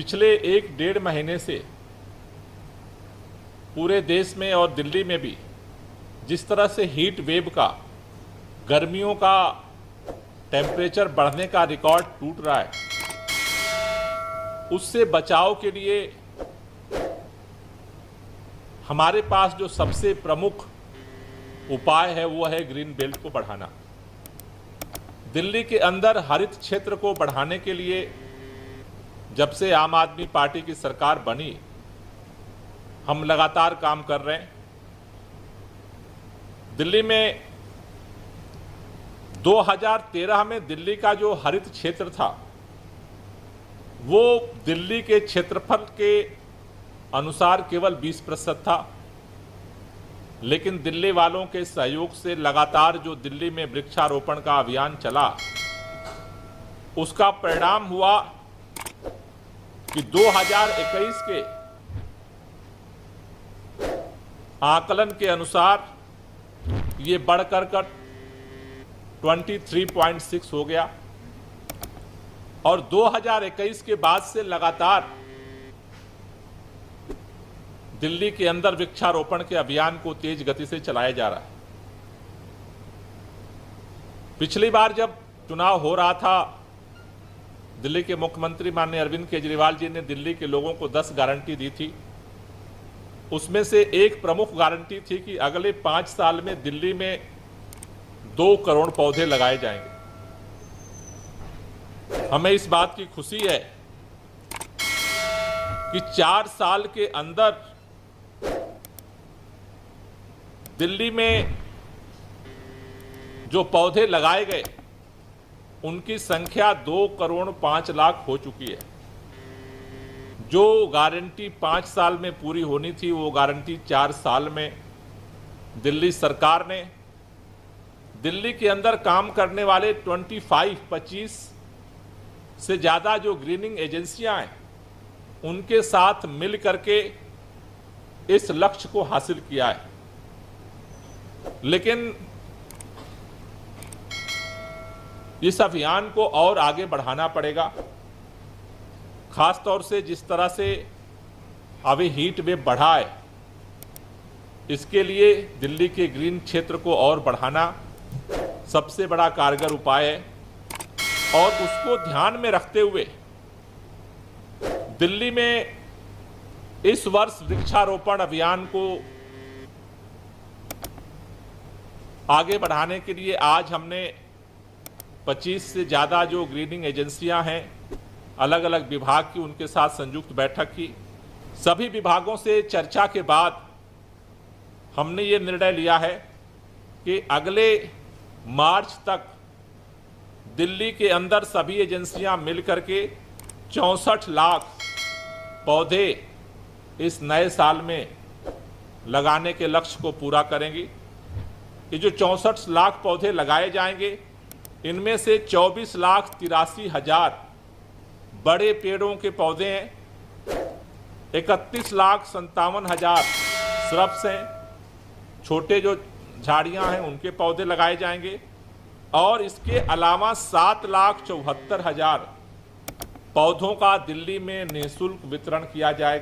पिछले 1-1.5 महीने से पूरे देश में और दिल्ली में भी जिस तरह से हीट वेव का, गर्मियों का टेम्परेचर बढ़ने का रिकॉर्ड टूट रहा है, उससे बचाव के लिए हमारे पास जो सबसे प्रमुख उपाय है वो है ग्रीन बेल्ट को बढ़ाना। दिल्ली के अंदर हरित क्षेत्र को बढ़ाने के लिए जब से आम आदमी पार्टी की सरकार बनी, हम लगातार काम कर रहे हैं। दिल्ली में 2013 में दिल्ली का जो हरित क्षेत्र था वो दिल्ली के क्षेत्रफल के अनुसार केवल 20% था, लेकिन दिल्ली वालों के सहयोग से लगातार जो दिल्ली में वृक्षारोपण का अभियान चला, उसका परिणाम हुआ कि 2021 के आकलन के अनुसार ये बढ़कर 23.6 हो गया और 2021 के बाद से लगातार दिल्ली के अंदर वृक्षारोपण के अभियान को तेज गति से चलाया जा रहा है। पिछली बार जब चुनाव हो रहा था, दिल्ली के मुख्यमंत्री माननीय अरविंद केजरीवाल जी ने दिल्ली के लोगों को 10 गारंटी दी थी। उसमें से एक प्रमुख गारंटी थी कि अगले 5 साल में दिल्ली में 2 करोड़ पौधे लगाए जाएंगे। हमें इस बात की खुशी है कि 4 साल के अंदर दिल्ली में जो पौधे लगाए गए उनकी संख्या 2 करोड़ 5 लाख हो चुकी है। जो गारंटी 5 साल में पूरी होनी थी वो गारंटी 4 साल में दिल्ली सरकार ने दिल्ली के अंदर काम करने वाले 25 से ज़्यादा जो ग्रीनिंग एजेंसियां हैं उनके साथ मिल करके इस लक्ष्य को हासिल किया है। लेकिन इस अभियान को और आगे बढ़ाना पड़ेगा। खास तौर से जिस तरह से अभी हीट वेव बढ़ा है, इसके लिए दिल्ली के ग्रीन क्षेत्र को और बढ़ाना सबसे बड़ा कारगर उपाय है और उसको ध्यान में रखते हुए दिल्ली में इस वर्ष वृक्षारोपण अभियान को आगे बढ़ाने के लिए आज हमने 25 से ज़्यादा जो ग्रीनिंग एजेंसियां हैं, अलग अलग विभाग की, उनके साथ संयुक्त बैठक की। सभी विभागों से चर्चा के बाद हमने ये निर्णय लिया है कि अगले मार्च तक दिल्ली के अंदर सभी एजेंसियां मिलकर के 64 लाख पौधे इस नए साल में लगाने के लक्ष्य को पूरा करेंगी। ये जो 64 लाख पौधे लगाए जाएंगे, इनमें से 24,83,000 बड़े पेड़ों के पौधे हैं, 31,57,000 श्रब्स हैं, छोटे जो झाड़ियां हैं उनके पौधे लगाए जाएंगे और इसके अलावा 7,74,000 पौधों का दिल्ली में निःशुल्क वितरण किया जाएगा।